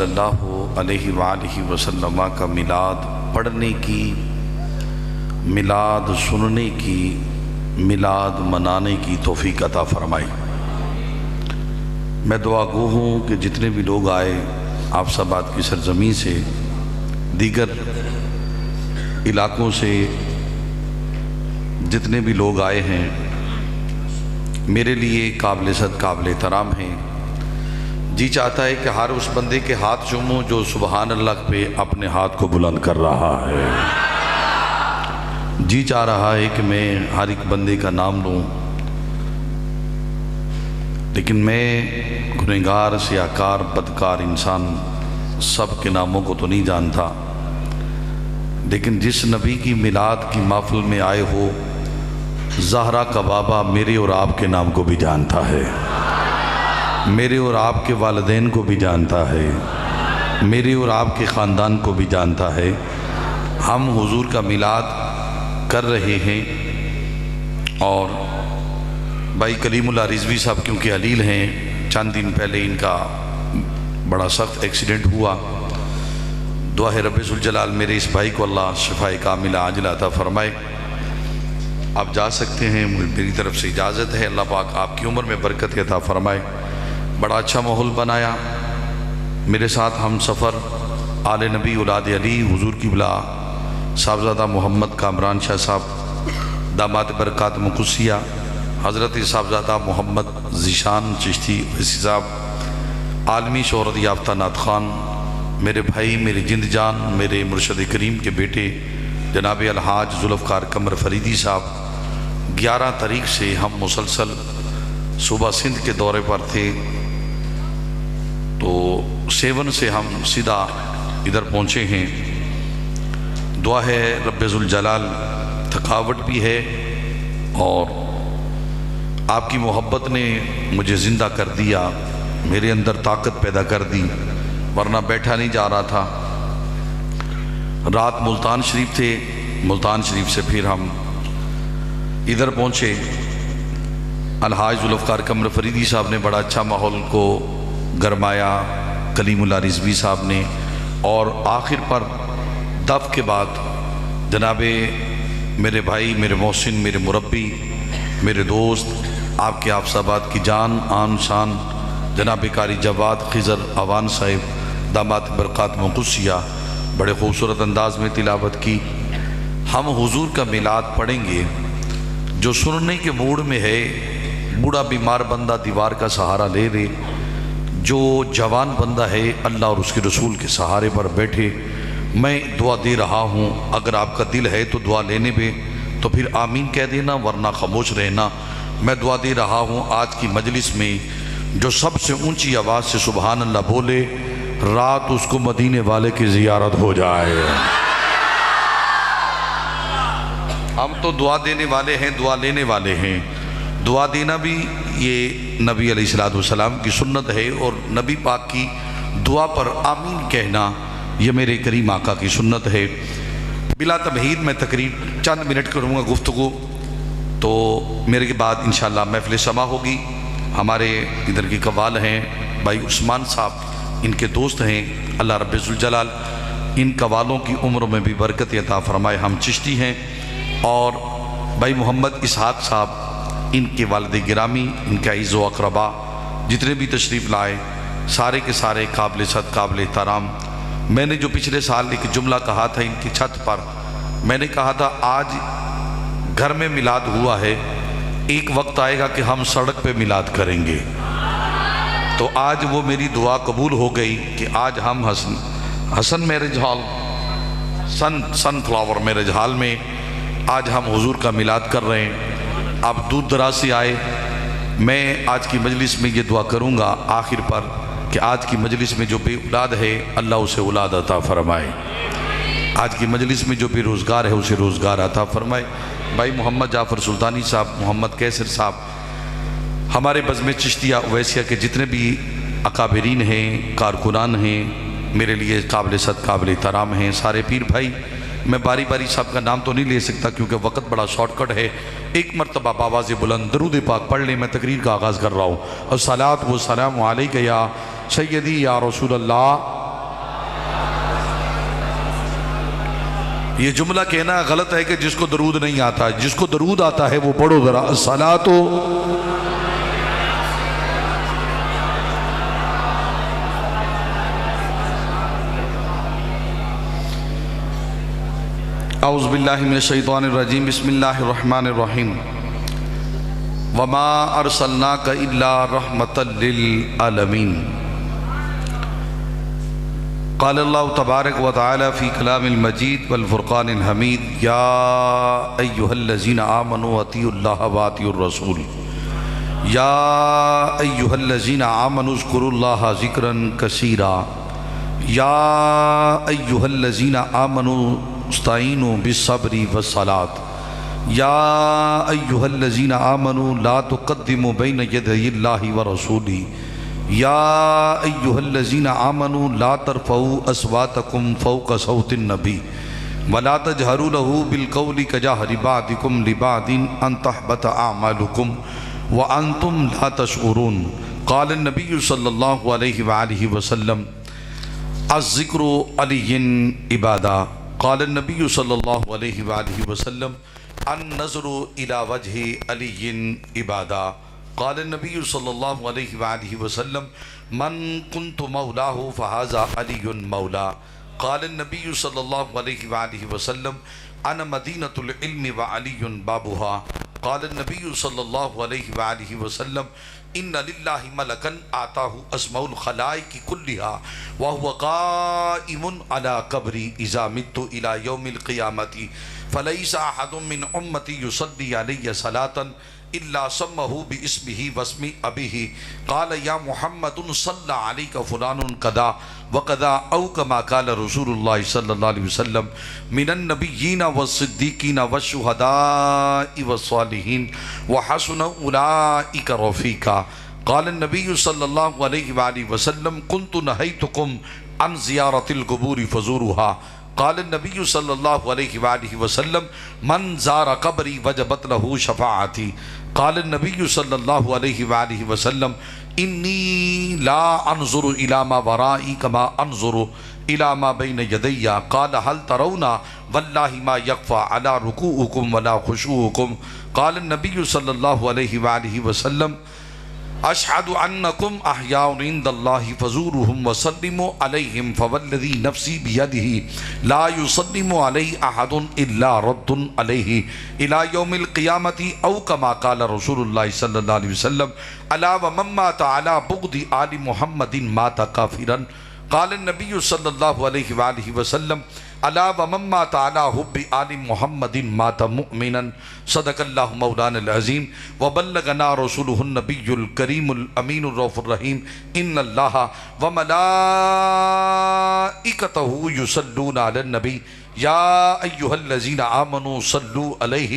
صلی اللہ علیہ وآلہ وسلم کا میلاد پڑھنے کی، میلاد سننے کی، میلاد منانے کی توفیق عطا فرمائی۔ میں دعا گو ہوں کہ جتنے بھی لوگ آئے آپ سبات کی سرزمین سے، دیگر علاقوں سے جتنے بھی لوگ آئے ہیں، میرے لیے قابل صد قابل احترام ہیں۔ جی چاہتا ہے کہ ہر اس بندے کے ہاتھ چوموں جو سبحان اللہ پہ اپنے ہاتھ کو بلند کر رہا ہے۔ جی چاہ رہا ہے کہ میں ہر ایک بندے کا نام لوں، لیکن میں گنہگار، سیاہکار، بدکار انسان سب کے ناموں کو تو نہیں جانتا، لیکن جس نبی کی میلاد کی محفل میں آئے ہو، زہرا کا بابا میرے اور آپ کے نام کو بھی جانتا ہے، میرے اور آپ کے والدین کو بھی جانتا ہے، میرے اور آپ کے خاندان کو بھی جانتا ہے۔ ہم حضور کا میلاد کر رہے ہیں، اور بھائی کلیم اللہ رضوی صاحب کیونکہ علیل ہیں، چند دن پہلے ان کا بڑا سخت ایکسیڈنٹ ہوا۔ دعا ہے رب ذوالجلال میرے اس بھائی کو اللہ شفائے کاملہ عاجلہ عطا فرمائے۔ آپ جا سکتے ہیں، میری طرف سے اجازت ہے۔ اللہ پاک آپ کی عمر میں برکت عطا فرمائے۔ بڑا اچھا ماحول بنایا۔ میرے ساتھ ہم سفر آل نبی اولاد علی حضور کی بلا صاحبزادہ محمد کامران شاہ صاحب داماد برکات مقدسیہ، حضرت صاحبزادہ محمد ذیشان چشتی ویسی صاحب، عالمی شہرت یافتہ نعت خوان، میرے بھائی، میرے جند جان، میرے مرشد کریم کے بیٹے جناب الحاج ذوالفقار قمر فریدی صاحب۔ 11 تاریخ سے ہم مسلسل صوبہ سندھ کے دورے پر تھے، تو 7 سے ہم سیدھا ادھر پہنچے ہیں۔ دعا ہے رب ذوالجلال، تھکاوٹ بھی ہے اور آپ کی محبت نے مجھے زندہ کر دیا، میرے اندر طاقت پیدا کر دی، ورنہ بیٹھا نہیں جا رہا تھا۔ رات ملتان شریف تھے، ملتان شریف سے پھر ہم ادھر پہنچے۔ الحاج ذوالفقار قمر فریدی صاحب نے بڑا اچھا ماحول کو گرمایا، کلیم اللہ رضوی صاحب نے، اور آخر پر دف کے بعد جناب میرے بھائی، میرے محسن، میرے مربی، میرے دوست، آپ کے آفسابات کی جان آن شان جناب قاری جواد خضر اوان صاحب داماد برکات مقدسیہ بڑے خوبصورت انداز میں تلاوت کی۔ ہم حضور کا میلاد پڑھیں گے۔ جو سننے کے موڈ میں ہے، بوڑھا بیمار بندہ دیوار کا سہارا لے لے، جو جوان بندہ ہے اللہ اور اس کے رسول کے سہارے پر بیٹھے۔ میں دعا دے رہا ہوں، اگر آپ کا دل ہے تو دعا لینے میں تو پھر آمین کہہ دینا، ورنہ خاموش رہنا۔ میں دعا دے رہا ہوں آج کی مجلس میں جو سب سے اونچی آواز سے سبحان اللہ بولے، رات اس کو مدینے والے کی زیارت ہو جائے۔ ہم تو دعا دینے والے ہیں، دعا لینے والے ہیں۔ دعا دینا بھی یہ نبی علیہ السلام کی سنت ہے، اور نبی پاک کی دعا پر آمین کہنا یہ میرے کریم آقا کی سنت ہے۔ بلا تمہید میں تقریر چند منٹ کروں گا گفتگو، تو میرے کے بعد انشاءاللہ محفل سما ہوگی۔ ہمارے ادھر کی قوال ہیں بھائی عثمان صاحب، ان کے دوست ہیں، اللہ رب ذوالجلال ان قوالوں کی عمر میں بھی برکت عطا فرمائے۔ ہم چشتی ہیں، اور بھائی محمد اسحاق صاحب، ان کے والد گرامی، ان کے عزیز و اقربا جتنے بھی تشریف لائے، سارے کے سارے قابل صد قابل احترام۔ میں نے جو پچھلے سال ایک جملہ کہا تھا ان کی چھت پر، میں نے کہا تھا آج گھر میں میلاد ہوا ہے، ایک وقت آئے گا کہ ہم سڑک پہ میلاد کریں گے۔ تو آج وہ میری دعا قبول ہو گئی کہ آج ہم حسن میرج ہال، سن فلاور میرج ہال میں آج ہم حضور کا میلاد کر رہے ہیں۔ آپ دور دراز سے آئے، میں آج کی مجلس میں یہ دعا کروں گا آخر پر کہ آج کی مجلس میں جو بے اولاد ہے اللہ اسے اولاد عطا فرمائے، آج کی مجلس میں جو بے روزگار ہے اسے روزگار عطا فرمائے۔ بھائی محمد جعفر سلطانی صاحب، محمد کیسر صاحب، ہمارے بزم چشتیہ اویسیہ کے جتنے بھی اکابرین ہیں، کارکنان ہیں، میرے لیے قابل صد قابل احترام ہیں، سارے پیر بھائی۔ میں باری باری سب کا نام تو نہیں لے سکتا کیونکہ وقت بڑا شارٹ کٹ ہے۔ ایک مرتبہ بآواز بلند درود پاک پڑھ لیں، میں تقریر کا آغاز کر رہا ہوں۔ الصلاۃ والسلام علیک یا سیدی یا رسول اللہ یہ جملہ کہنا غلط ہے کہ جس کو درود نہیں آتا، جس کو درود آتا ہے وہ پڑھو ذرا الصلاۃ اعوذ باللہ من الشیطان الرجیم بسم اللہ الرحمن الرحیم وما ارسلناک الا رحمتا للعالمین قال اللہ تبارک و تعالی فی کلام المجید والفرقان الحمید یا ایہا الذین آمنوا اطیعوا اللہ و اطیعوا الرسول یا ایہا الذین آمنوا اذکروا اللہ ذکرا کثیرا یا ایہا الذین آمنوا استعینوا بالصبر والصلاۃ یا ایہا الذین آمنوا لا تقدموا بین یدی اللہ ورسولہ یا ایہا الذین آمنوا لا ترفعوا اصواتکم فوق صوت النبی ولا تجہروا لہ بالقول کجہر بعضکم لبعض ان تحبط اعمالکم وانتم لا تشعرون قال النبی صلی اللہ علیہ وآلہ وسلم الذکر علی عبادہ قال النبی صلی اللہ علیہ وآلہ وسلم النظر الی وجہ علی عبادہ قال النبی صلی اللہ علیہ وآلہ وسلم من کنت مولاہ فہذا علی مولا قال النبی صلی اللہ علیہ وآلہ وسلم انا مدینۃ العلم وعلی بابها قال النبی صلی اللہ علیہ وآلہ وسلم ان للہ ملکا آتاہ اسماء الخلائق کلها وهو قائم على قبری اذا مت الى یوم القیامت فلیس احد من امتی یصلی علی صلاة الا سمہ باسمہ واسم ابیہ قال یا محمد صلی علیک فلان قدا وقدا او کما قال رسول اللہ صلی اللہ علیہ وسلم من النبیین والصدیقین والشہداء والصالحین وحسن اولئک رفیقا قال النبی صلی اللہ علیہ وآلہ وسلم کنت نہیتکم عن زیارت القبور فزورها قال النبی صلی اللہ علیہ وآلہ وسلم من زار قبری وجبت له شفاعتی قال النبی صلی اللہ علیہ وآلہ وسلم انی لا انظر الى ما ورائی کما انظر الى ما بین یدی قال هل ترون واللہ ما یقفى على رکوعکم ولا خشوعکم قال النبی صلی اللہ علیہ وآلہ وسلم اشہد انکم احیاء عند اللہ فزورہم وسلموا علیہم فوالذی نفسی بیدہ لا یسلم علی احد الا رد علیہ الى یوم القیامت او کما قال رسول اللہ صلی اللہ علیہ وسلم الا ومن مات علی بغض آل محمد مات کافرا قال النبی صلی اللہ علیہ وآلہ وسلم الا ومن مات علی حب آل محمد مات مؤمنا صدق اللہ مولانا العظیم وبلغنا رسولہ النبی الکریم الامین الرؤوف الرحیم ان اللہ وملائکتہ یصلون علی النبی یا ایہا الذین آمنوا صلوا علیہ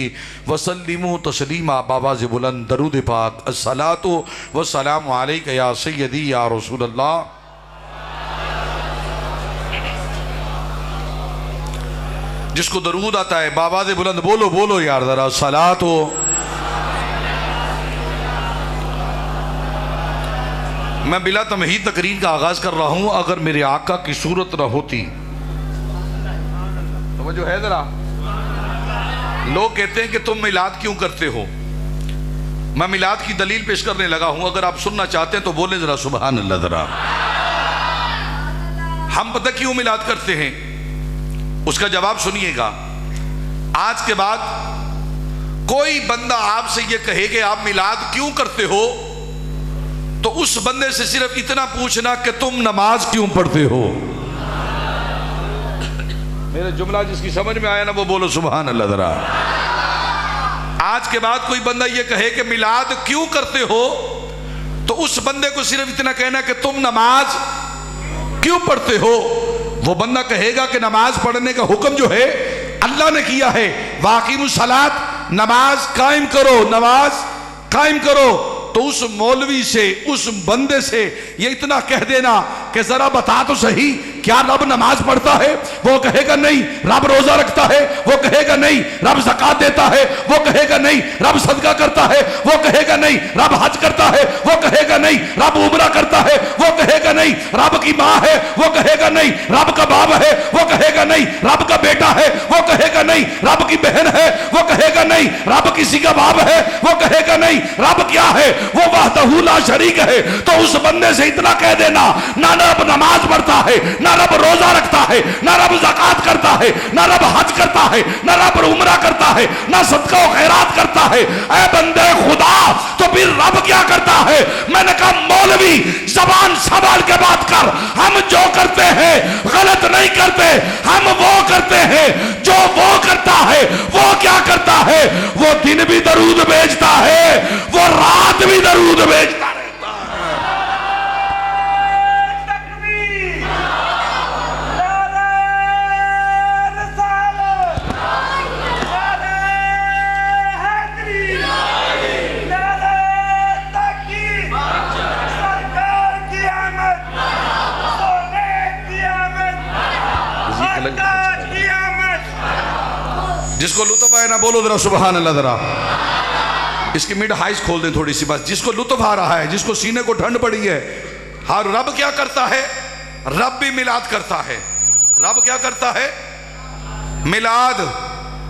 وسلموا تسلیما باواز بلند درود پاک الصلاۃ والسلام علیک یا سیدی یا رسول اللہ. جس کو درود آتا ہے باواز بلند بولو بولو یار ذرا صلاۃ ہو. میں بلا تمہید تقریر کا آغاز کر رہا ہوں. اگر میرے آقا کی صورت نہ ہوتی توجہ ہے ذرا. لوگ کہتے ہیں کہ تم میلاد کیوں کرتے ہو. میں میلاد کی دلیل پیش کرنے لگا ہوں. اگر آپ سننا چاہتے ہیں تو بولیں ذرا سبحان اللہ. ذرا ہم پتہ کیوں میلاد کرتے ہیں اس کا جواب سنیے گا. آج کے بعد کوئی بندہ آپ سے یہ کہے کہ آپ میلاد کیوں کرتے ہو تو اس بندے سے صرف اتنا پوچھنا کہ تم نماز کیوں پڑھتے ہو. میرے جملہ جس کی سمجھ میں آیا نا وہ بولو سبحان اللہ. ذرا آج کے بعد کوئی بندہ یہ کہے کہ میلاد کیوں کرتے ہو تو اس بندے کو صرف اتنا کہنا کہ تم نماز کیوں پڑھتے ہو. وہ بندہ کہے گا کہ نماز پڑھنے کا حکم جو ہے اللہ نے کیا ہے واقیم الصلاۃ نماز قائم کرو نماز قائم کرو. تو اس مولوی سے اس بندے سے یہ اتنا کہہ دینا کہ ذرا بتا تو صحیح کیا رب نماز پڑھتا ہے. وہ کہے گا نہیں. رب روزہ رکھتا ہے. وہ کہے گا نہیں. رب زکوٰۃ دیتا ہے. وہ کہے گا نہیں. رب صدقہ کرتا ہے. وہ کہے گا نہیں. رب حج کرتا ہے. وہ کہے گا نہیں. رب عمرہ کرتا ہے. وہ کہے گا نہیں. رب کی ماں ہے. وہ کہے گا نہیں. رب کا باپ ہے. وہ کہے گا نہیں. نہیں رب کا بیٹا ہے، وہ کہے گا نہیں رب کی بہن ہے، وہ کہے گا نہیں رب کسی کا باپ ہے، وہ کہے گا نہیں رب کیا ہے، وہ وحدہ لا شریک ہے۔ تو اس بندے سے اتنا کہہ دینا، نہ رب نماز پڑھتا ہے، نہ رب روزہ رکھتا ہے، نہ رب زکوٰۃ کرتا ہے، نہ رب حج کرتا ہے، نہ رب عمرہ کرتا ہے، نہ صدقہ و خیرات کرتا ہے، اے بندے خدا تو پھر رب کیا کرتا ہے؟ میں نے کہا مولوی زبان سنبھال کے بات کر، ہم جو کرتے ہیں غلط نہیں کرتے، ہم وہ کرتے ہیں جو وہ کرتا ہے۔ وہ کیا کرتا ہے؟ وہ دن بھی درود بھیجتا ہے، وہ رات بھی درود بھیجتا رہتا ہے۔ جس کو لطف آئے نا بولو ذرا سبحان اللہ، ذرا اس کی مڈ ہائز کھول دیں تھوڑی سی بس۔ جس کو لطف آ رہا ہے، جس کو سینے کو ٹھنڈ پڑی ہے، ہاں رب کیا کرتا ہے؟ رب بھی میلاد کرتا ہے۔ رب کیا کرتا ہے؟ میلاد۔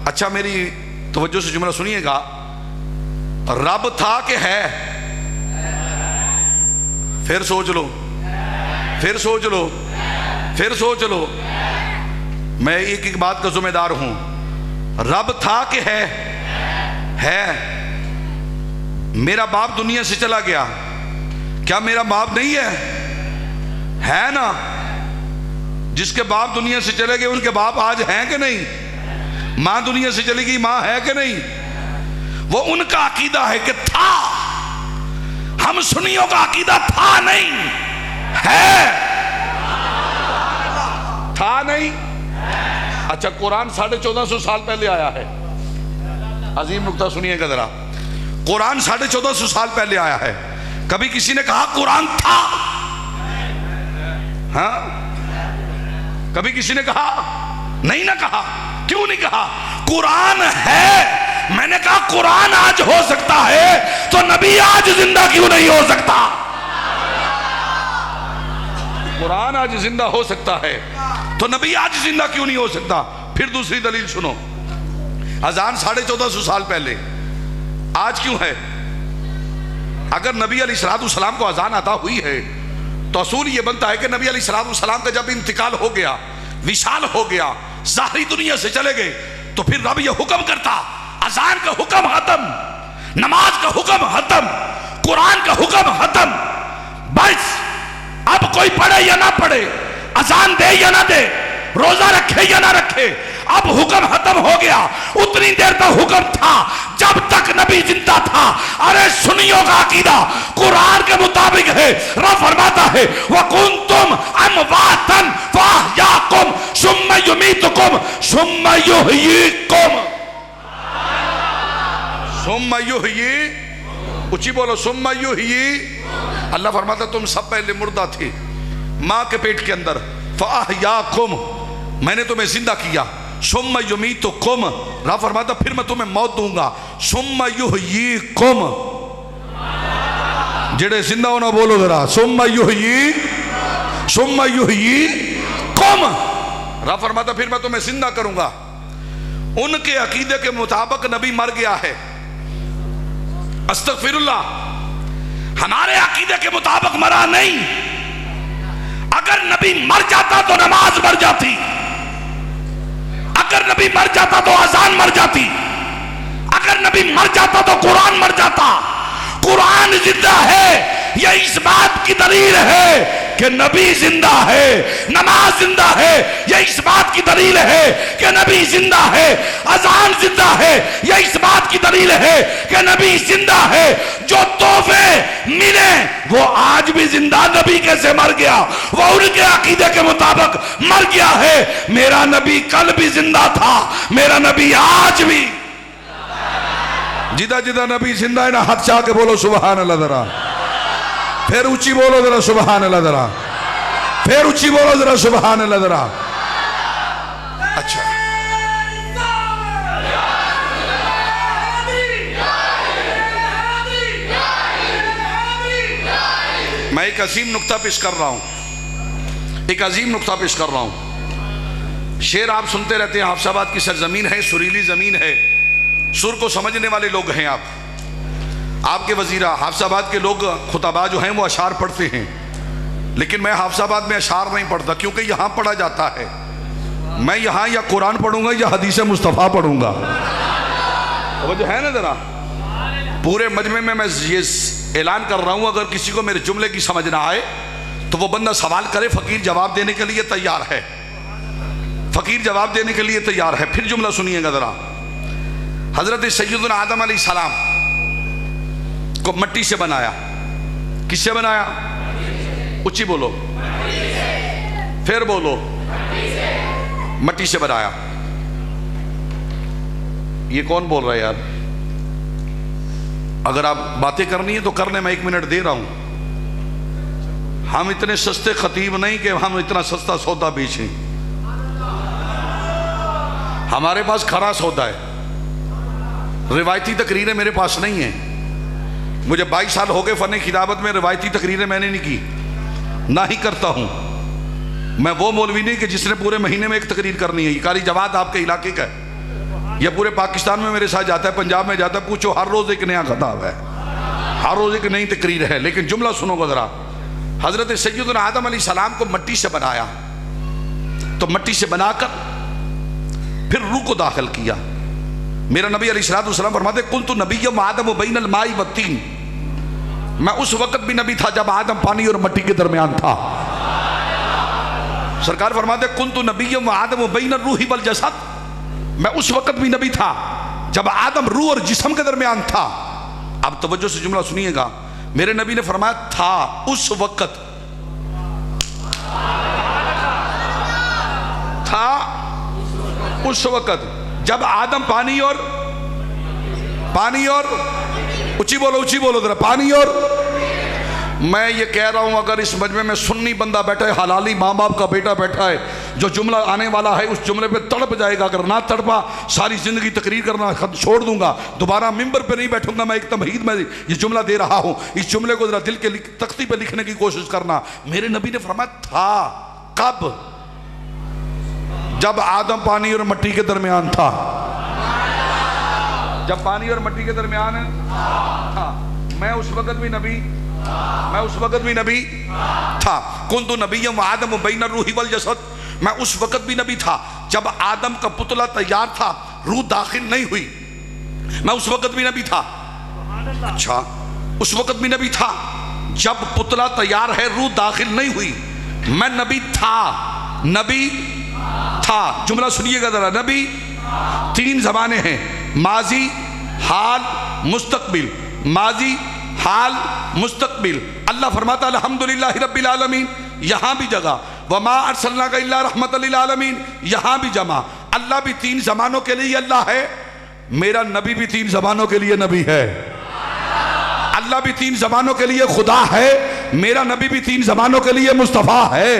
اچھا میری توجہ سے جملہ سنیے گا، رب تھا کہ ہے؟ پھر سوچ لو، پھر سوچ لو، پھر سوچ لو۔ میں ایک ایک بات کا ذمہ دار ہوں۔ رب تھا کہ ہے؟ ہے۔ میرا باپ دنیا سے چلا گیا، کیا میرا باپ نہیں ہے؟ ہے نا۔ جس کے باپ دنیا سے چلے گئے ان کے باپ آج ہیں کہ نہیں؟ ماں دنیا سے چلی گئی، ماں ہے کہ نہیں؟ وہ ان کا عقیدہ ہے کہ تھا، ہم سنیوں کا عقیدہ تھا نہیں ہے۔ تھا نہیں؟ اچھا قرآن 1450 سال پہلے آیا ہے۔ عظیم نکتہ سنیے گا ذرا، قرآن 1450 سال پہلے آیا ہے۔ کبھی کسی نے کہا قرآن تھا؟ ہاں؟ کبھی کسی نے کہا؟ نہیں نہ کہا۔ کیوں نہیں کہا؟ قرآن ہے۔ میں نے کہا قرآن آج ہو سکتا ہے تو نبی آج زندہ کیوں نہیں ہو سکتا؟ قرآن آج زندہ ہو سکتا ہے تو نبی آج زندہ کیوں نہیں ہو سکتا؟ پھر دوسری دلیل سنو، اذان 1450 سال پہلے، آج کیوں ہے؟ اگر نبی علیہ السلام کو اذان عطا ہوئی ہے تو اصول یہ بنتا ہے کہ نبی علیہ السلام کا جب انتقال ہو گیا، وصال ہو گیا، ظاہری دنیا سے چلے گئے، تو پھر رب یہ حکم کرتا، اذان کا حکم ختم، نماز کا حکم ختم، قرآن کا حکم ختم، بس اب کوئی پڑھے یا نہ پڑھے، اذان دے یا نہ دے، روزہ رکھے یا نہ رکھے، اب حکم ختم ہو گیا۔ اتنی دیر تک حکم تھا جب تک نبی زندہ تھا۔ ارے سنیوں کا عقیدہ قرآن کے مطابق ہے۔ رب فرماتا ہے وَكُنْتُمْ أَمْوَاتًا فَأَحْيَاكُمْ ثُمَّ يُمِيتُكُمْ ثُمَّ يُحْيِيكُمْ۔ ثُمَّ يُحْيِي، اچھی بولو، ثُمَّ يُحْيِي۔ اللہ فرماتا تم سب پہلے مردہ تھے ماں کے پیٹ کے اندر، فَأَحْيَاكُمْ، میں نے تمہیں زندہ کیا، ثُمَّ يُمِيتُكُمْ، رب فرماتا پھر میں تمہیں موت دوں گا، ثُمَّ يُحْيِيكُمْ۔ جڑے زندہ ہونا بولو ذرا، ثُمَّ يُحْيِي، ثُمَّ يُحْيِيكُمْ، رب فرماتا پھر میں تمہیں زندہ کروں گا۔ ان کے عقیدے کے مطابق نبی مر گیا ہے، استغفر اللہ۔ ہمارے عقیدے کے مطابق مرا نہیں۔ اگر نبی مر جاتا تو نماز مر جاتی، اگر نبی مر جاتا تو اذان مر جاتی، اگر نبی مر جاتا تو قرآن مر جاتا۔ قرآن زندہ ہے، یہ اس بات کی دلیل ہے کہ نبی زندہ ہے، نماز زندہ ہے، یہ اس بات کی دلیل ہے کہ نبی زندہ ہے، اذان زندہ ہے، یہ اس بات کی دلیل ہے کہ نبی زندہ ہے۔ جو تحفے ملے وہ آج بھی زندہ، نبی کیسے مر گیا؟ وہ ان کے عقیدے کے مطابق مر گیا ہے۔ میرا نبی کل بھی زندہ تھا، میرا نبی آج بھی۔ جدہ جدہ نبی زندہ ہے نا، ہاتھ چاہ کے بولو سبحان اللہ ذرا، پھر اونچی بولو ذرا سبحان اللہ ذرا، پھر اونچی بولو ذرا سبحان اللہ ذرا۔ اچھا میں ایک عظیم نقطہ پیش کر رہا ہوں، ایک عظیم نقطہ پیش کر رہا ہوں۔ شعر آپ سنتے رہتے ہیں، حافظ آباد کی سرزمین ہے، سریلی زمین ہے، سر کو سمجھنے والے لوگ ہیں آپ کے وزیرہ حافظ آباد کے لوگ خطباء جو ہیں وہ اشعار پڑھتے ہیں، لیکن میں حافظ آباد میں اشعار نہیں پڑھتا، کیونکہ یہاں پڑھا جاتا ہے۔ میں یہاں یا قرآن پڑھوں گا یا حدیث مصطفیٰ پڑھوں گا، وہ جو ہے نا ذرا پورے مجمع میں یہ اعلان کر رہا ہوں، اگر کسی کو میرے جملے کی سمجھ نہ آئے تو وہ بندہ سوال کرے، فقیر جواب دینے کے لیے تیار ہے، فقیر جواب دینے کے لیے تیار ہے۔ پھر جملہ سنیے گا ذرا۔ حضرت سیدنا آدم علیہ السلام کو مٹی سے بنایا، کس سے بنایا؟ اچھی بولو، پھر بولو، مٹی سے بنایا۔ یہ کون بول رہا ہے یار؟ اگر آپ باتیں کرنی ہے تو کرنے، میں 1 منٹ دے رہا ہوں۔ ہم اتنے سستے خطیب نہیں کہ ہم اتنا سستا سودا بیچیں، ہمارے پاس کھرا سودا ہے، روایتی تقریریں میرے پاس نہیں ہیں۔ مجھے 22 سال ہو گئے فن خطابت میں، روایتی تقریریں میں نے نہیں کی، نہ ہی کرتا ہوں۔ میں وہ مولوی نہیں کہ جس نے پورے مہینے میں ایک تقریر کرنی ہے۔ یہ قاری جواد آپ کے علاقے کا ہے، یہ پورے پاکستان میں میرے ساتھ جاتا ہے، پنجاب میں جاتا ہے، پوچھو ہر روز ایک نیا خطاب ہے، ہر روز ایک نئی تقریر ہے۔ لیکن جملہ سنو گا ذرا۔ حضرت سیدنا آدم علیہ السلام کو مٹی سے بنایا، تو مٹی سے بنا کر پھر روح کو داخل کیا۔ میرا نبی علیہ السلام فرماتے کنت نبی آدم بین الماء والطین، میں اس وقت بھی نبی تھا جب آدم پانی اور مٹی کے درمیان تھا۔ سرکار فرماتے کنت نبی آدم بین الروح والجسد، میں اس وقت بھی نبی تھا جب آدم روح اور جسم کے درمیان تھا۔ اب توجہ سے جملہ سنیے گا، میرے نبی نے فرمایا تھا اس وقت، تھا اس وقت جب آدم پانی اور اچھی بولو ذرا، پانی اور، میں یہ کہہ رہا ہوں اگر اس مجمع میں سنی بندہ بیٹھا ہے، حلالی ماں باپ کا بیٹا بیٹھا ہے، جو جملہ آنے والا ہے اس جملے پہ تڑپ جائے گا، اگر نہ تڑپا ساری زندگی تقریر کرنا چھوڑ دوں گا، دوبارہ ممبر پہ نہیں بیٹھوں گا۔ میں ایک تمہید میں یہ جملہ دے رہا ہوں، اس جملے کو ذرا دل کے تختی پہ لکھنے کی کوشش کرنا۔ میرے نبی نے فرمایا تھا کب؟ جب آدم پانی اور مٹی کے درمیان تھا، جب پانی اور مٹی کے درمیان تھا۔ میں اس وقت بھی نبی تھا۔ کنت نبی آدم بین الروح والجسد، میں اس وقت بھی نبی تھا جب آدم کا پتلا تیار تھا، روح داخل نہیں ہوئی، میں اس وقت بھی نبی تھا۔ اچھا، اس وقت بھی نبی تھا جب پتلا تیار ہے، روح داخل نہیں ہوئی، میں نبی تھا۔ جملہ سنیے گا ذرا، نبی 3 زمانے ہیں، ماضی، حال، مستقبل، ماضی، حال، مستقبل۔ اللہ فرماتا الحمدللہ رب العالمین، یہاں بھی جگہ، وما ارسلناک الا رحمت للعالمین، یہاں بھی جمع۔ اللہ بھی 3 زمانوں کے لیے اللہ ہے، میرا نبی بھی 3 زمانوں کے لیے نبی ہے۔ اللہ بھی 3 زمانوں کے لیے خدا ہے، میرا نبی بھی 3 زمانوں کے لیے مصطفیٰ ہے۔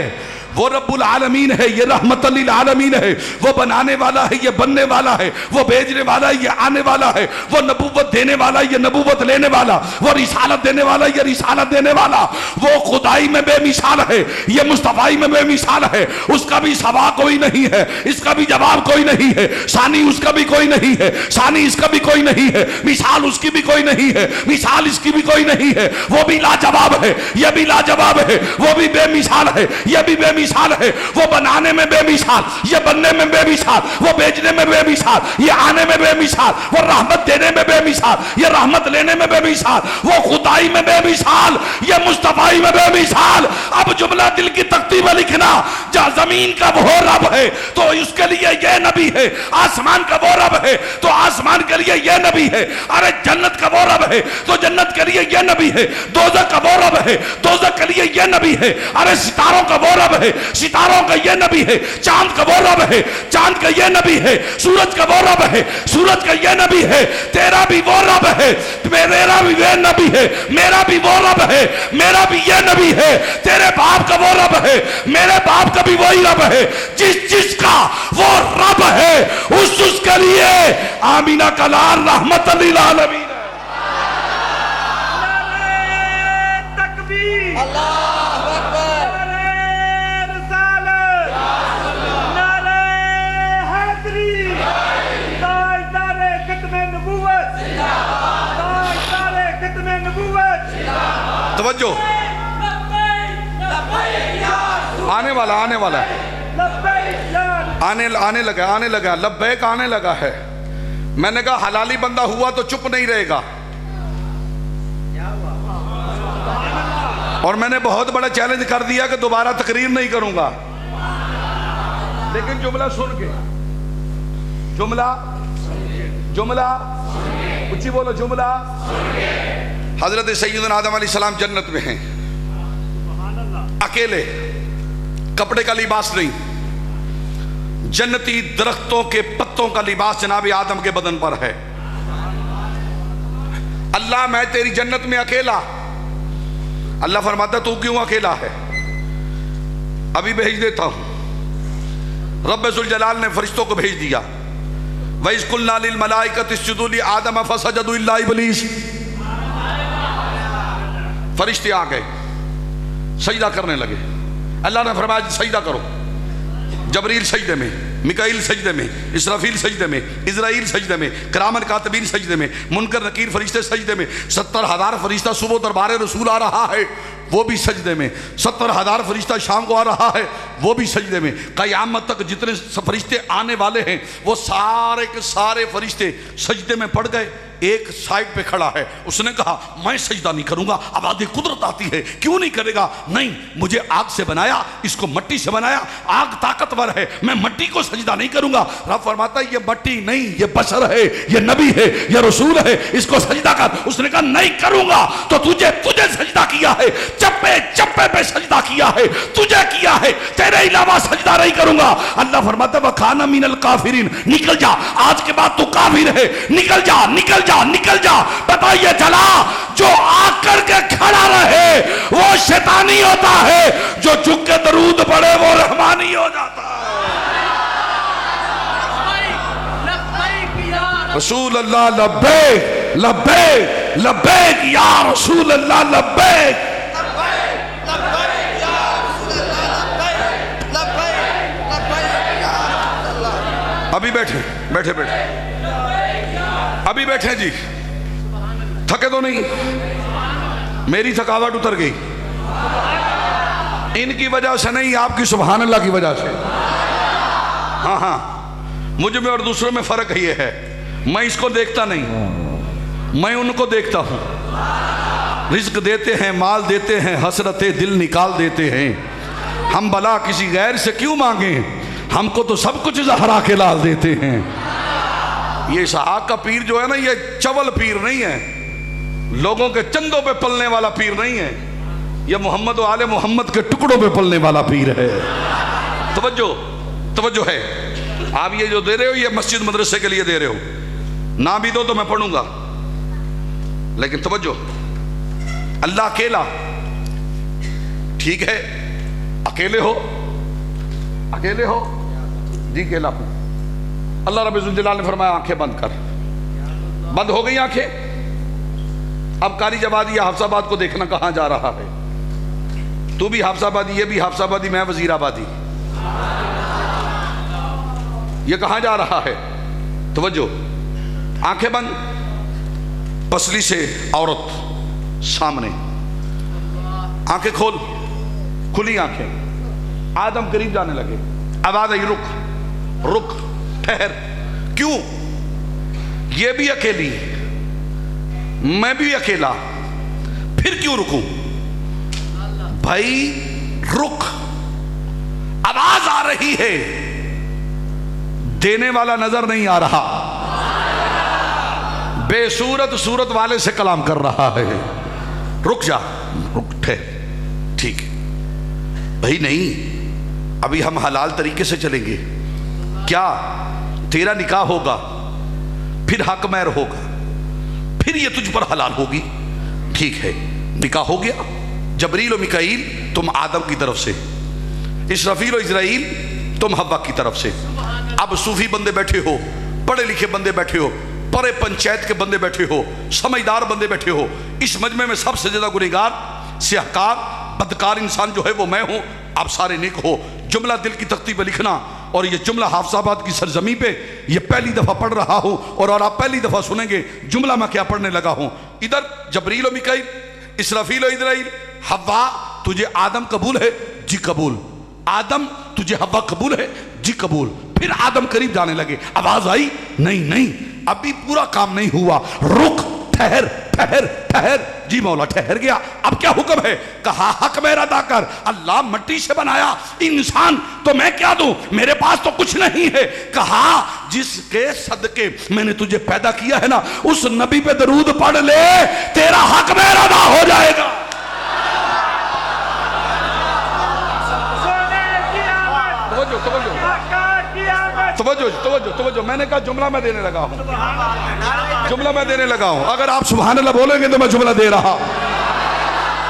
وہ رب العالمین ہے، یہ رحمت للعالمین ہے، وہ بنانے والا ہے، یہ بننے والا ہے، وہ بھیجنے والا ہے، یہ آنے والا ہے، وہ نبوت دینے والا ہے، یہ نبوت لینے والا، وہ رسالت دینے والا ہے، یہ رسالت دینے والا، وہ خدائی میں بے مثال ہے، یہ مصطفائی میں بے مثال ہے، اس کا بھی سوا کوئی نہیں ہے، اس کا بھی جواب کوئی نہیں ہے، ثانی اس کا بھی کوئی نہیں ہے، ثانی اس کا بھی کوئی نہیں ہے، مثال اس کی بھی کوئی نہیں ہے، مثال اس کی بھی کوئی نہیں ہے، وہ بھی لاجواب ہے، یہ بھی لاجواب ہے، وہ بھی بے مثال ہے، یہ بھی بے مثال ہے، وہ بنانے میں بے مثال، یہ بننے میں بے مثال، وہ بیچنے میں بے مثال، یہ آنے میں بے مثال، وہ رحمت دینے میں بے مثال، یہ رحمت لینے میں بے مثال، وہ خدائی میں بے مثال، یہ مصطفائی میں بے مثال۔ اب جملہ دل کی تختی میں لکھنا، جہاں زمین کا وہ رب ہے تو اس کے لیے یہ نبی ہے، آسمان کا وہ رب ہے تو آسمان کے لیے یہ نبی ہے، ارے جنت کا وہ رب ہے تو جنت کے لیے یہ نبی ہے، دوزخ کا وہ رب ہے دوزخ کے لیے یہ نبی ہے، ارے ستاروں کا وہ رب ہے، ستاروں کا یہ نبی ہے، چاند کا وہ رب ہے، چاند کا یہ نبی ہے، سورج کا وہ رب ہے، سورج کا یہ نبی ہے، تیرا بھی وہ رب ہے، میرا بھی وہ نبی ہے، میرا بھی وہ رب ہے، میرا بھی یہ نبی ہے، تیرے باپ کا وہ رب ہے، میرے باپ کا بھی وہی رب ہے، جس کا وہ رب ہے اس کے لیے آمینہ کا لال رحمت للعالمین ہے۔ توجہ، آنے والا ہے، آنے لگا لبیک آنے لگا ہے۔ میں نے کہا حلالی بندہ ہوا تو چپ نہیں رہے گا، اور میں نے بہت بڑا چیلنج کر دیا کہ دوبارہ تقریر نہیں کروں گا، لیکن جملہ سن کے، جملہ اچھی بولو، جملہ حضرت سیدنا آدم علیہ السلام جنت میں ہیں، اکیلے، کپڑے کا لباس نہیں، جنتی درختوں کے پتوں کا لباس جناب آدم کے بدن پر ہے۔ اللہ میں تیری جنت میں اکیلا، اللہ فرماتا تو کیوں اکیلا ہے؟ ابھی بھیج دیتا ہوں۔ رب ذوالجلال نے فرشتوں کو بھیج دیا، وَإِذْ قُلْنَا لِلْمَلَائِكَةِ اسْجُدُوا لِآدَمَ فَسَجَدُوا إِلَّا إِبْلِيسَ، فرشتے آ گئے، سجدہ کرنے لگے۔ اللہ نے فرمایا سجدہ کرو، جبریل سجدے میں، میکائیل سجدے میں، اسرافیل سجدے میں، اسرائیل سجدے میں، کرامن کاتبین سجدے میں، منکر نکیر فرشتے سجدے میں، 70,000 فرشتہ صبح دربار رسول آ رہا ہے وہ بھی سجدے میں، 70,000 فرشتہ شام کو آ رہا ہے وہ بھی سجدے میں، قیامت تک جتنے فرشتے آنے والے ہیں وہ سارے کے سارے فرشتے سجدے میں پڑ گئے۔ ایک سائڈ پہ کھڑا ہے، اس نے کہا میں سجدہ نہیں کروں گا۔ اب آدھی قدرت آتی ہے، کیوں نہیں کرے گا؟ نہیں، مجھے آگ سے بنایا، اس کو مٹی سے بنایا، آگ طاقتور ہے، میں مٹی کو سجدہ نہیں کروں گا۔ رب فرماتا ہے یہ مٹی نہیں، یہ بشر ہے، یہ نبی ہے، یہ رسول ہے، اس کو سجدہ کر۔ اس نے کہا نہیں کروں گا، تو تجھے سجدہ کیا ہے، چپے چپے پہ سجدہ کیا ہے، تجھے کیا ہے، تیرے علاوہ سجدہ نہیں کروں گا۔ اللہ فرماتا ہے وَكَانَ مِنَ الْكَافِرِينَ، نکل جا، آج کے بعد تو کافر ہے، نکل جا نکل جا نکل جا۔ پتہ یہ چلا جو آ کر کے کھڑا رہے وہ شیطانی ہوتا ہے، جو جھک کے درود پڑے وہ رحمانی ہو جاتا ہے۔ رسول اللہ لبیک لبیک لبیک یا رسول اللہ لبیک۔ ابھی بیٹھے بیٹھے بیٹھے ابھی بیٹھے جی، تھکے تو نہیں؟ میری تھکاوٹ اتر گئی، ان کی وجہ سے نہیں، آپ کی سبحان اللہ کی وجہ سے۔ ہاں ہاں، مجھ میں اور دوسروں میں فرق یہ ہے، میں اس کو دیکھتا نہیں، میں ان کو دیکھتا ہوں۔ رزق دیتے ہیں، مال دیتے ہیں، حسرت دل نکال دیتے ہیں، ہم بلا کسی غیر سے کیوں مانگیں، ہم کو تو سب کچھ زہرا کے لال دیتے ہیں۔ یہ اسحاق کا پیر جو ہے نا، یہ چول پیر نہیں ہے، لوگوں کے چندوں پہ پلنے والا پیر نہیں ہے، یہ محمد و آل محمد کے ٹکڑوں پہ پلنے والا پیر ہے۔ توجہ توجہ ہے، آپ یہ جو دے رہے ہو یہ مسجد مدرسے کے لیے دے رہے ہو، نہ بھی دو تو میں پڑھوں گا، لیکن توجہ، اللہ اکیلا، ٹھیک ہے اکیلے ہو جی، اکیلا ہوں۔ اللہ رب الجلال نے فرمایا آنکھیں بند کر، بند ہو گئی آنکھیں۔ اب قاری جوادی یا حفص آباد کو دیکھنا کہاں جا رہا ہے، تو بھی حفص آبادی، یہ بھی حفص آبادی، میں وزیر آبادی، یہ کہاں جا رہا ہے؟ توجہ، آنکھیں بند، پسلی سے عورت سامنے، آنکھیں کھول، کھلی آنکھیں، آدم قریب جانے لگے، آواز آئی رک رک ٹھہر۔ کیوں؟ یہ بھی اکیلی، میں بھی اکیلا، پھر کیوں رکوں؟ بھائی رک، آواز آ رہی ہے، دینے والا نظر نہیں آ رہا، بے صورت والے سے کلام کر رہا ہے، رک جا، رک ٹھہر، ٹھیک ہے بھائی، نہیں ابھی ہم حلال طریقے سے چلیں گے، کیا تیرا نکاح ہوگا، پھر حق مہر ہوگا، پھر یہ تجھ پر حلال ہوگی، ٹھیک ہے نکاح ہو گیا، جبریل و میکائیل تم آدم کی طرف سے، اسرافیل و اسرائیل تم حوا کی طرف سے۔ اب صوفی بندے بیٹھے ہو، پڑھے لکھے بندے بیٹھے ہو، پرے پنچایت کے بندے بیٹھے ہو، سمجھدار بندے بیٹھے ہو، اس مجمع میں سب سے زیادہ گنہگار، سیاہکار، بدکار انسان جو ہے وہ میں ہوں، آپ سارے نیک ہو۔ جملہ دل کی تختی پہ لکھنا، اور یہ جملہ حافظ آباد کی سرزمین پہ یہ پہلی دفعہ پڑھ رہا ہوں، اور آپ پہلی دفعہ سنیں گے جملہ میں کیا پڑھنے لگا ہوں۔ ادھر جبریل و میکائیل، اسرافیل و اسرائیل، حوا تجھے آدم قبول ہے؟ جی قبول. آدم تجھے حوا قبول ہے؟ جی قبول. پھر آدم قریب جانے لگے، آواز آئی نہیں ابھی پورا کام نہیں ہوا، رک، ٹھہر ٹھہر ٹھہر. جی مولا ٹھہر گیا. اب کیا حکم ہے؟ کہا حق میرا ادا کر. اللہ مٹی سے بنایا انسان تو میں کیا دوں، میرے پاس تو کچھ نہیں ہے. کہا جس کے صدقے میں نے تجھے پیدا کیا ہے نا، اس نبی پہ درود پڑھ لے، تیرا حق میرا ادا ہو جائے گا. توجہ میں نے کہا جملہ میں دینے لگا ہوں. اگر آپ سبحان اللہ بولیں گے تو میں جملہ دے رہا.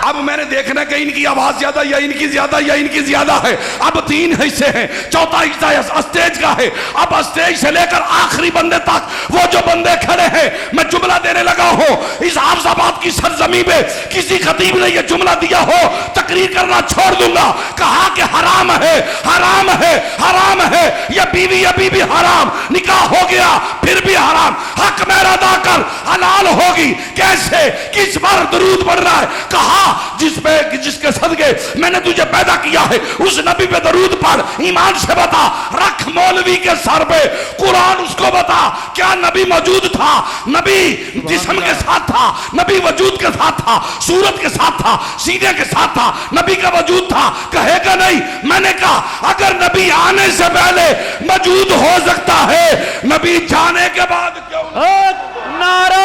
اب میں نے دیکھنا کہ ان کی آواز زیادہ یا ان کی زیادہ یا ان کی زیادہ ہے. اب 3 حصے ہیں، چوتھا حصہ اسٹیج کا ہے. اب اسٹیج سے لے کر آخری بندے تک وہ جو بندے کھڑے ہیں، میں جملہ دینے لگا ہوں. اس حافظ آباد کی سرزمین پہ کسی خطیب نے یہ جملہ دیا ہو، تقریر کرنا چھوڑ دوں گا. کہا کہ حرام ہے حرام ہے حرام ہے، یہ بیوی ابھی بھی حرام، نکاح ہو گیا پھر بھی حرام. حق میرا ادا کر، حلال ہوگی. کیسے؟ کس پر درود پڑھ رہا ہے؟ کہا جس کے صدقے میں نے تجھے پیدا کیا ہے، اس نبی پہ درود پڑھ. ایمان سے بتا، رکھ مولوی کے سر پہ قرآن، اس کو بتا کیا نبی موجود تھا؟ نبی جسم کے ساتھ تھا، نبی وجود کے ساتھ تھا، صورت کے ساتھ تھا، سینے کے ساتھ تھا، نبی کا وجود تھا. کہے گا نہیں. میں نے کہا اگر نبی آنے سے پہلے موجود ہو سکتا ہے، نبی جانے کے بعد کیوں نہیں؟ نعرہ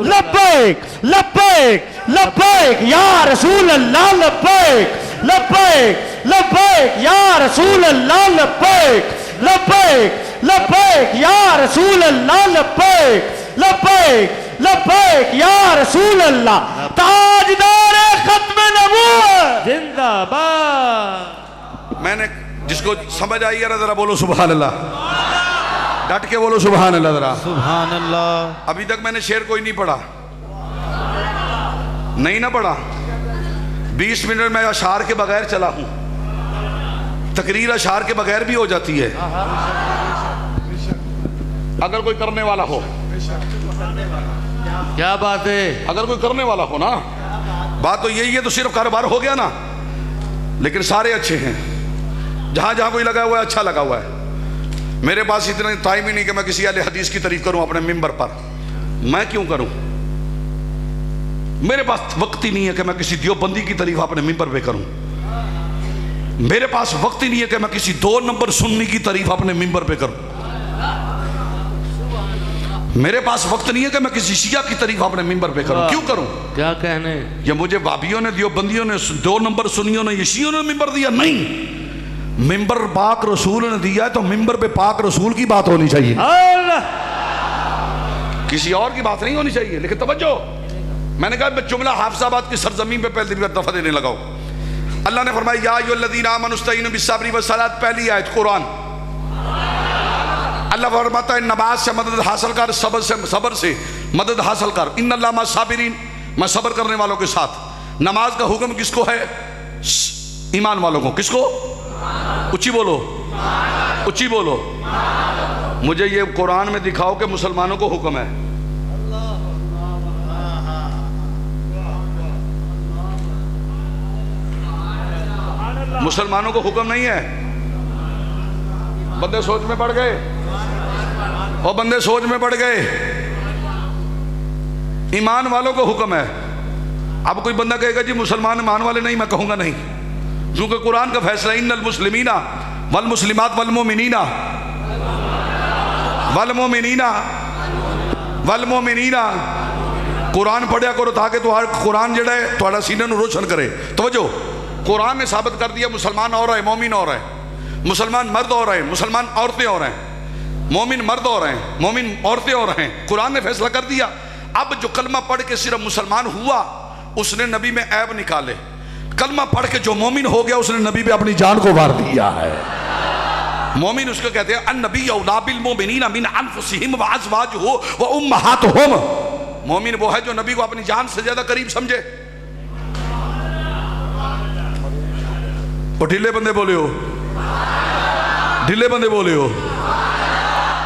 لبیک لبیک لبیک یا رسول اللہ، لبیک لبیک لبیک یا رسول اللہ، لبیک لبیک لبیک یا رسول اللہ، لبیک لبیک لبیک یا رسول اللہ. تاجدار ختم نبوت زندہ باد. میں نے جس کو سمجھ آئی ہے ذرا بولو سبحان اللہ، ڈٹ کے بولو سبحان اللہ ذرا. سبحان اللہ. ابھی تک میں نے شعر کوئی نہیں پڑھا، نہیں نہ پڑھا. 20 منٹ میں اشعار کے بغیر چلا ہوں. تقریر اشعار کے بغیر بھی ہو جاتی ہے اگر کوئی کرنے والا ہو. کیا بات ہے؟ اگر کوئی کرنے والا ہو نا. بات تو یہی ہے تو صرف کاروبار ہو گیا نا. لیکن سارے اچھے ہیں، جہاں جہاں کوئی لگا ہوا ہے اچھا لگا ہوا ہے. میرے پاس اتنا ٹائم ہی نہیں کہ میں کسی اہل حدیث کی تعریف کروں اپنے ممبر پر. میں کیوں کروں؟ میرے پاس وقت ہی نہیں ہے کہ میں کسی دیوبندی کی تعریف اپنے ممبر پہ کروں. میرے پاس وقت ہی نہیں ہے کہ میں کسی 2 نمبر سنی کی تعریف اپنے ممبر پہ کروں. میرے پاس وقت نہیں ہے کہ میں کسی شیعہ کی تعریف اپنے ممبر پہ کروں. کیوں کروں؟ کیا کہنے؟ یہ مجھے وہابیوں نے، دیوبندیوں نے، 2 نمبر سنیوں نے، یہ شیعوں نے ممبر دیا؟ نہیں. ممبر پاک رسول نے دیا ہے تو ممبر پہ پاک رسول کی بات ہونی چاہیے، کسی اور کی بات نہیں ہونی چاہیے. لیکن توجہ، میں نے کہا میں جملہ حافظ آباد کی سرزمین پہ پہلی دفعہ دینے لگا ہوں. اللہ نے فرمایا یا ایھا الذین آمنوا استعینوا بالصبر والصلاۃ. پہلی آیت قرآن. اللہ فرماتا ہے نماز سے مدد حاصل کر، صبر سے مدد حاصل کر. ان اللہ مع الصابرین، میں صبر کرنے والوں کے ساتھ. نماز کا حکم کس کو ہے؟ ایمان والوں کو. کس کو؟ اچھی بولو، اچھی بولو. مجھے یہ قرآن میں دکھاؤ کہ مسلمانوں کو حکم ہے. مسلمانوں کو حکم نہیں ہے. بندے سوچ میں پڑ گئے، اور بندے سوچ میں پڑ گئے. ایمان والوں کو حکم ہے. اب کوئی بندہ کہے گا جی مسلمان ایمان والے نہیں، میں کہوں گا نہیں، کیونکہ قرآن کا فیصلہ ان المسلمین والمسلمات والمؤمنین والمؤمنین والمؤمنین. قرآن پڑھیا کرو تاکہ قرآن جڑا ہے تھوڑا سینے نو روشن کرے. توجہ، قرآن نے ثابت کر دیا مسلمان اور ہے، مومن اور ہے. مسلمان مرد اور ہیں، مسلمان عورتیں اور ہیں. مومن مرد اور ہیں، مومن عورتیں اور ہیں. قرآن نے فیصلہ کر دیا. اب جو کلمہ پڑھ کے صرف مسلمان ہوا اس نے نبی میں عیب نکالے. کلمہ پڑھ کے جو مومن ہو گیا اس نے نبی پہ اپنی جان کو وار دیا ہے. مومن اس کو کہتے ہیں النبی اولی بالمؤمنین من انفسہم وازواجہ وامہاتہم. مومن وہ ہے جو نبی کو اپنی جان سے زیادہ قریب سمجھے. اور ڈھیلے بندے بولے ہو، ڈھیلے بندے بولے ہو.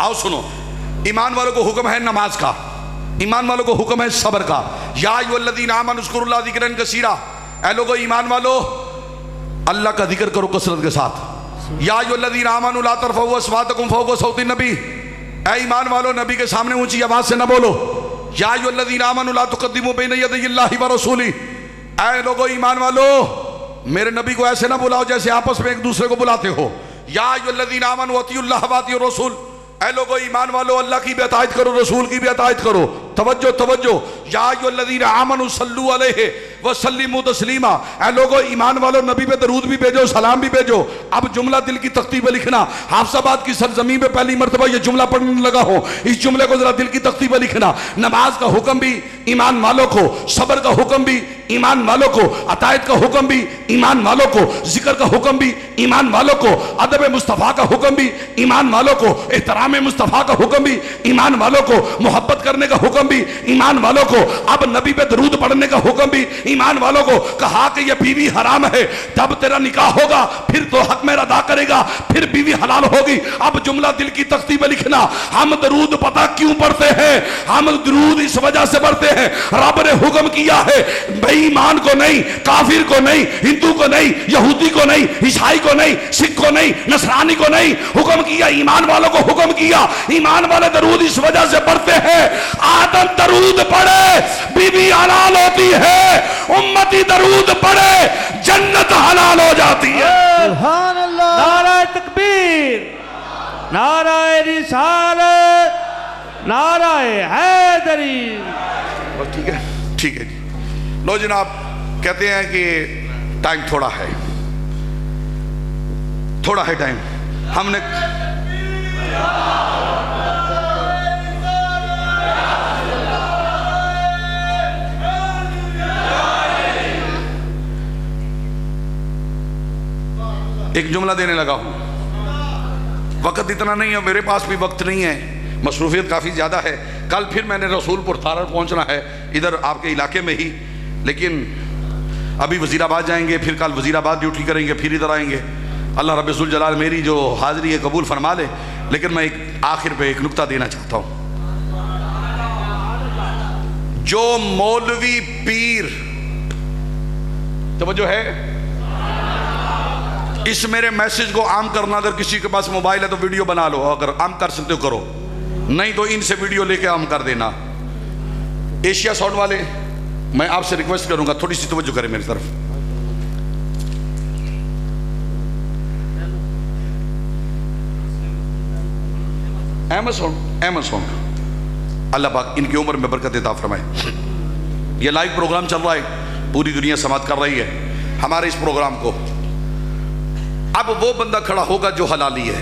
آؤ سنو، ایمان والوں کو حکم ہے نماز کا، ایمان والوں کو حکم ہے صبر کا. یا ایھا الذین آمنوا اذکروا اللہ ذکرا کثیرا، اے لوگو ایمان والو اللہ کا ذکر کرو کثرت کے ساتھ. یا ایھا الذین آمنوا لا ترفعوا اصواتکم فوق صوت النبی، اے ایمان والو نبی کے سامنے اونچی آواز سے نہ بولو. یا ایھا الذین آمنوا لا تقدموا بین یدی اللہ ورسولہ، اے لوگو ایمان والو میرے نبی کو ایسے نہ بلاؤ جیسے آپس میں ایک دوسرے کو بلاتے ہو. یا ایھا الذین آمنوا اطیعوا اللہ واطیعوا الرسول، اے لوگو ایمان والو اللہ کی بھی اطاعت کرو، رسول کی بھی اطاعت کرو. توجہ توجہ. یا ایھا الذین آمنوا صلوا علیہ وسلموا تسلیما، اے لوگو ایمان والو نبی پہ درود بھی بھیجو، سلام بھی بھیجو. اب جملہ دل کی تختی پہ لکھنا. حافظ آباد کی سرزمین پہ پہلی مرتبہ یہ جملہ پڑھنے لگا ہو، اس جملے کو ذرا دل کی تختی پہ لکھنا. نماز کا حکم بھی ایمان والوں کو، صبر کا حکم بھی ایمان والوں کو، عطائت کا حکم بھی ایمان والوں کو، ذکر کا حکم بھی ایمان والوں کو، ادب مصطفیٰ کا حکم بھی ایمان والوں کو، احترام مصطفیٰ کا حکم بھی ایمان والوں کو، محبت کرنے کا حکم بھی ایمان والوں کو، اب نبی پہ درود پڑھنے کا حکم بھی ایمان والوں کو. کہا کہ یہ بیوی حرام ہے، جب تیرا نکاح ہوگا پھر تو حق میرا ادا کرے گا، پھر بیوی حلال ہوگی. اب جملہ دل کی تختی پہ لکھنا. ہم درود پتہ کیوں پڑھتے ہیں؟ ہم درود اس وجہ سے پڑھتے ہیں، رب نے حکم کیا ہے بے ایمان کو نہیں، کافر کو نہیں، ہندو کو نہیں، یہودی کو نہیں، عیسائی کو نہیں، سکھ کو نہیں، نصرانی کو نہیں، حکم کیا ایمان والوں کو حکم کیا. ایمان والے درود اس وجہ سے پڑھتے ہیں، آدم درود پڑھے بی بی حلال ہوتی ہے، امتی درود پڑھے جنت حلال ہو جاتی ہے. سبحان اللہ. نعرہ تکبیر، نعرہ رسالت، نعرہ حیدری. ٹھیک ہے ٹھیک ہے جی. لو جناب، کہتے ہیں کہ ٹائم تھوڑا ہے، تھوڑا ہے ٹائم. ہم نے ایک جملہ دینے لگا ہوں. وقت اتنا نہیں ہے، میرے پاس بھی وقت نہیں ہے، مصروفیت کافی زیادہ ہے. کل پھر میں نے رسول پور تھارڑ پہنچنا ہے، ادھر آپ کے علاقے میں ہی، لیکن ابھی وزیر آباد جائیں گے، پھر کل وزیر آباد ڈیوٹی کریں گے، پھر ادھر آئیں گے. اللہ رب ذوالجلال میری جو حاضری ہے قبول فرما لے. لیکن میں ایک آخر پہ ایک نکتہ دینا چاہتا ہوں. جو مولوی پیر، توجہ ہے، اس میرے میسج کو عام کرنا. اگر کسی کے پاس موبائل ہے تو ویڈیو بنا لو، اگر عام کر سکتے ہو کرو، نہیں تو ان سے ویڈیو لے کے عام کر دینا. ایشیا ساؤنڈ والے میں آپ سے ریکویسٹ کروں گا تھوڑی سی توجہ کریں میری طرف. ایمازون اللہ پاک ان کی عمر میں برکت عطا فرمائے. یہ لائیو پروگرام چل رہا ہے، پوری دنیا سماعت کر رہی ہے ہمارے اس پروگرام کو. اب وہ بندہ کھڑا ہوگا جو حلالی ہے.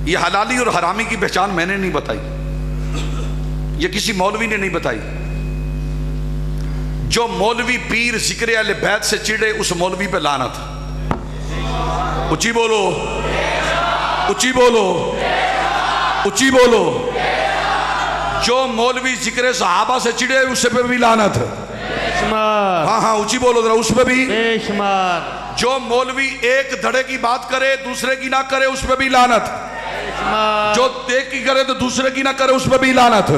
یہ حلالی اور حرامی کی پہچان میں نے نہیں بتائی، یہ کسی مولوی نے نہیں بتائی. جو مولوی پیر ذکر اہل بیت سے چڑے اس مولوی پہ لعنت. اچھی بولو، اچھی بولو، اچھی بولو. جو مولوی ذکر صحابہ سے چڑے اس پہ بھی لعنت. ہاں ہاں اچھی بولو ذرا، اس پہ بھی بے شمار. جو مولوی ایک دھڑے کی بات کرے دوسرے کی نہ کرے اس پہ بھی لعنت. جو ایک کی کرے تو دوسرے کی نہ کرے اس پہ بھی لعنت.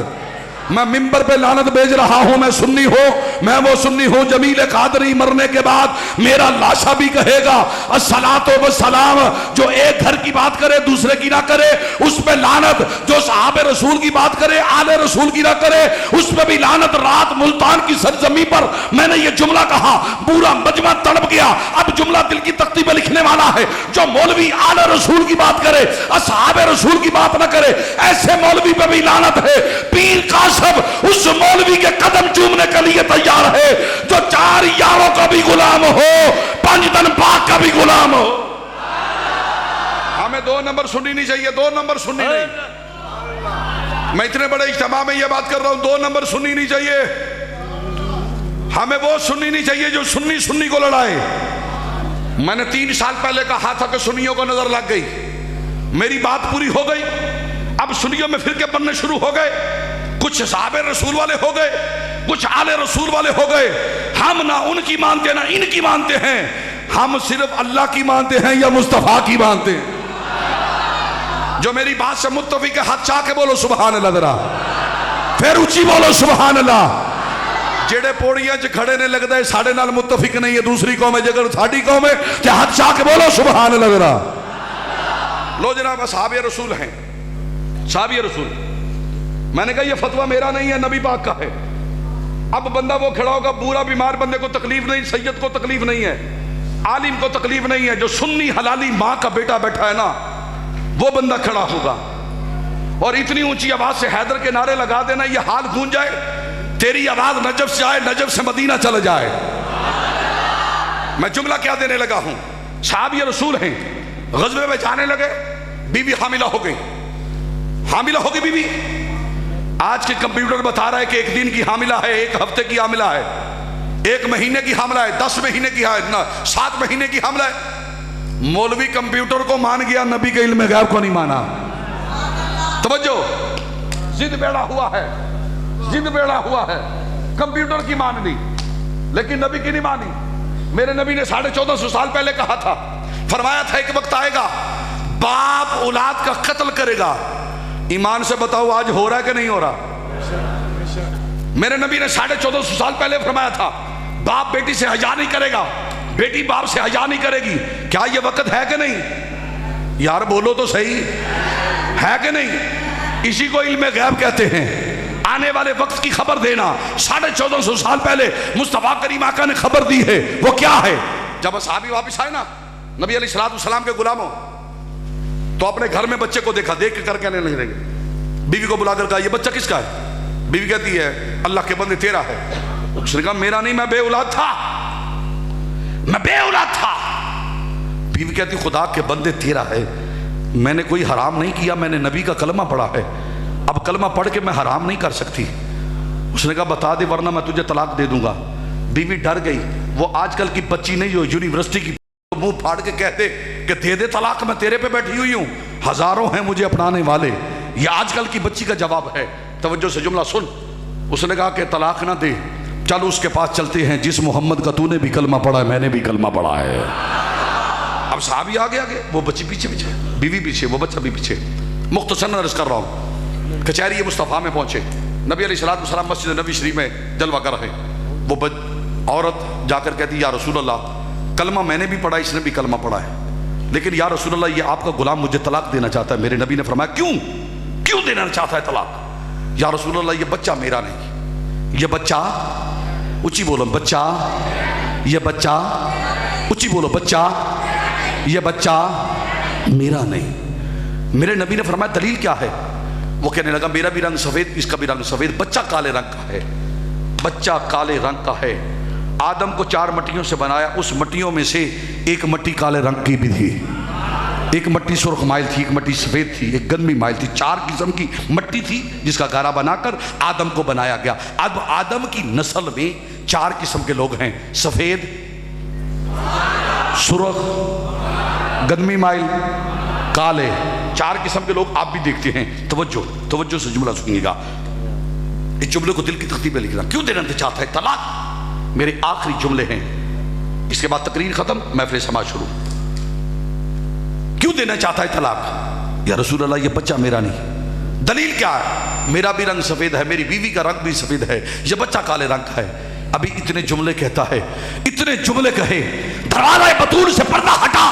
میں ممبر پہ لعنت بھیج رہا ہوں. میں سنی ہوں، میں وہ سنی ہوں. جمیل قادری مرنے کے بعد میرا لاشا بھی کہے گا الصلاۃ والسلام. جو ایک گھر کی بات کرے دوسرے کی نہ کرے اس پہ لعنت. جو صحابہ رسول کی بات کرے آل رسول کی نہ کرے اس پہ بھی لعنت. رات ملتان کی سرزمین پر میں نے یہ جملہ کہا، پورا مجمع تڑپ گیا. اب جملہ دل کی تختی پہ لکھنے والا ہے. جو مولوی آل رسول کی بات کرے اصحاب رسول کی بات نہ کرے ایسے مولوی پہ بھی لعنت ہے. پیر کا سب اس مولوی کے قدم چومنے کے لیے تیار ہے جو 4 یاروں کا بھی غلام ہو، 5 دن پاک کا بھی غلام ہو. ہمیں 2 نمبر سننی نہیں چاہیے، 2 نمبر سننی نہیں. میں اتنے بڑے اجتماع میں یہ بات کر رہا ہوں، 2 نمبر سننی نہیں چاہیے. ہمیں وہ سننی نہیں چاہیے جو سنی سنی کو لڑائے. میں نے 3 سال پہلے کہا تھا کہ سنیوں کو نظر لگ گئی، میری بات پوری ہو گئی. اب سنیوں میں فرقے بننے شروع ہو گئے. کچھ صحابہ رسول والے ہو گئے، کچھ آل رسول والے ہو گئے. ہم نہ ان کی مانتے نہ ان کی مانتے ہیں. ہم صرف اللہ کی مانتے ہیں یا مصطفیٰ کی مانتے ہیں. جو میری بات سے متفق ہے ہاتھ چاہ کے بولو سبحان اللہ ذرا، پھر اونچی بولو سبحان اللہ۔ جڑے پوڑیاں چ کھڑے نے لگتا ہے ساڑھے نال متفق نہیں ہے دوسری قوم ہے، جگر ساڑھی قوم ہے کہ ہاتھ چاہ کے بولو سبحان اللہ ذرا۔ لو جناب صحابہ رسول ہیں، صحابہ رسول، میں نے کہا یہ فتویٰ میرا نہیں ہے، نبی پاک کا ہے۔ اب بندہ وہ کھڑا ہوگا، بورا بیمار بندے کو تکلیف نہیں، سید کو تکلیف نہیں ہے، عالم کو تکلیف نہیں ہے، جو سنی حلالی ماں کا بیٹا بیٹھا ہے نا وہ بندہ کھڑا ہوگا اور اتنی اونچی آواز سے حیدر کے نعرے لگا دینا یہ حال گونج جائے، تیری آواز نجف سے آئے، نجف سے مدینہ چل جائے۔ میں جملہ کیا دینے لگا ہوں، صحابی رسول ہیں، غزوے میں جانے لگے، بیوی حاملہ ہو گئی، حاملہ ہو گئی بیوی۔ آج کے کمپیوٹر بتا رہا ہے کہ 1 دن کی حاملہ ہے، 1 ہفتے کی حاملہ ہے، 1 مہینے کی حاملہ ہے، 10 مہینے کی ہے، 7 مہینے کی حاملہ ہے۔ مولوی کمپیوٹر کو مان گیا، نبی کے علم غیب کو نہیں مانا۔ توجہ، ضد بیڑا ہوا ہے، ضد بیڑا ہوا ہے، کمپیوٹر کی مان لی لیکن نبی کی نہیں مانی۔ میرے نبی نے 1450 سال پہلے کہا تھا، فرمایا تھا ایک وقت آئے گا باپ اولاد کا قتل کرے گا۔ ایمان سے بتاؤ آج ہو رہا ہے کہ نہیں ہو رہا؟ میرے نبی نے 1450 سال پہلے فرمایا تھا باپ بیٹی سے حیا نہیں کرے گا، بیٹی باپ سے حیا نہیں کرے گی۔ کیا یہ وقت ہے کہ نہیں؟ یار بولو تو صحیح، ہے کہ نہیں؟ اسی کو علم غیب کہتے ہیں، آنے والے وقت کی خبر دینا۔ 1450 سال پہلے مصطفیٰ کریم آقا نے خبر دی ہے، وہ کیا ہے؟ جب صحابی واپس آئے نا نبی علیہ السلام کے غلاموں، تو اپنے گھر میں بچے کو دیکھا، دیکھ کر کہنے لگے، بیوی کو بلا کر کہا یہ بچہ کس کا ہے؟ بیوی کہتی ہے اللہ کے بندے تیرا ہے۔ اس نے کہا میرا نہیں، میں بے اولاد تھا، میں بے اولاد تھا۔ بیوی کہتی خدا کے بندے تیرا ہے، میں نے کوئی حرام نہیں کیا، میں نے نبی کا کلمہ پڑھا ہے، اب کلمہ پڑھ کے میں حرام نہیں کر سکتی۔ اس نے کہا بتا دے ورنہ میں تجھے طلاق دے دوں گا۔ بیوی ڈر گئی، وہ آج کل کی بچی نہیں جو یونیورسٹی کی منہ پھاڑ کے کہتے کہ دے دے طلاق، میں تیرے پہ بیٹھی ہوئی ہوں، ہزاروں ہیں مجھے اپنانے والے۔ یہ آج کل کی بچی کا جواب ہے۔ توجہ سے جملہ سن، اس نے کہا کہ طلاق نہ دے، چل اس کے پاس چلتے ہیں جس محمد کا تو نے بھی کلمہ پڑھا ہے میں نے بھی کلمہ پڑھا ہے۔ اب صحابی آگے آگے، وہ بچی پیچھے پیچھے، بیوی پیچھے، وہ بچہ بھی پیچھے۔ مختصر عرض کر رہا ہوں، کچہری مصطفیٰ میں پہنچے، نبی علیہ السلام مسجد نبی شریف میں جلوہ گر ہے۔ وہ عورت جا کر کہتی یا رسول اللہ کلمہ میں نے بھی پڑھا، اس نے بھی کلمہ پڑھا ہے، لیکن یا رسول اللہ یہ آپ کا غلام مجھے طلاق دینا چاہتا ہے۔ میرے نبی نے فرمایا کیوں دینا چاہتا ہے طلاق؟ یا رسول اللہ یہ بچہ میرا نہیں، یہ بچہ، اونچی بولو بچہ، یہ بچہ، اونچی بولو بچہ، یہ بچہ میرا نہیں۔ میرے نبی نے فرمایا دلیل کیا ہے؟ وہ کہنے لگا میرا بھی رنگ سفید، اس کا بھی رنگ سفید، بچہ کالے رنگ کا ہے، بچہ کالے رنگ کا ہے۔ آدم کو 4 مٹیوں سے بنایا، اس مٹیوں میں سے ایک مٹی کالے رنگ کی بھی تھی، ایک مٹی سرخ مائل تھی، ایک مٹی سفید تھی، ایک گندمی مائل تھی۔ 4 قسم کی مٹی تھی جس کا گارا بنا کر آدم کو بنایا گیا۔ اب آدم کی نسل میں 4 قسم کے لوگ ہیں، سفید، سرخ، گندمی مائل، کالے، 4 قسم کے لوگ آپ بھی دیکھتے ہیں۔ توجہ سے جملہ سنیے گا، اس جملے کو دل کی تختی پہ لکھنا۔ کیوں دینا چاہتا ہے طلاق؟ میرے آخری جملے ہیں، اس کے بعد تقریر ختم، محفل سماعت شروع۔ کیوں دینا چاہتا ہے طلاق؟ یا رسول اللہ یہ بچہ میرا نہیں۔ دلیل کیا ہے؟ میرا بھی رنگ سفید ہے، میری بیوی کا رنگ بھی سفید ہے، یہ بچہ کالے رنگ کا ہے۔ ابھی اتنے جملے کہتا ہے، اتنے جملے کہے، دروازہ بطول سے پردہ ہٹا،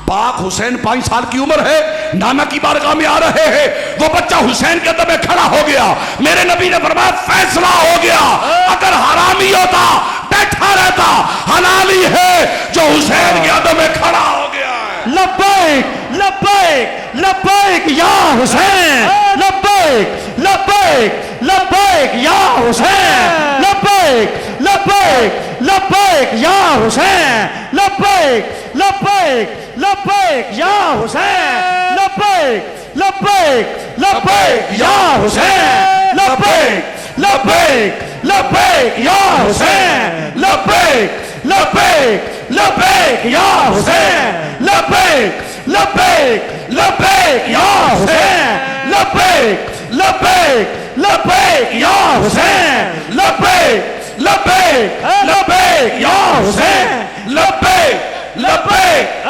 پاک حسین 5 سال کی عمر ہے، نانا کی بارگاہ میں آ رہے ہیں، وہ بچہ حسین کے دم میں کھڑا ہو گیا۔ میرے نبی نے فرمایا فیصلہ ہو گیا، اگر حرامی ہوتا بیٹھا رہتا، حلالی ہے جو حسین کے دم میں کھڑا ہو گیا ہے۔ لبیک لبیک لبیک یا حسین، لبیک لبیک لبیک یا حسین، لبیک لبیک لبیک یا حسین، لبیک لبیک لبیک یا حسین، لبیک لبیک لبیک یا حسین، لبیک لبیک لبیک یا حسین، لبیک لبیک لبیک یا حسین، لبیک لبیک لبیک یا حسین، لبیک لبیک لبیک یا حسین، لبیک لبیک لبیک یا حسین، لبیک لبیک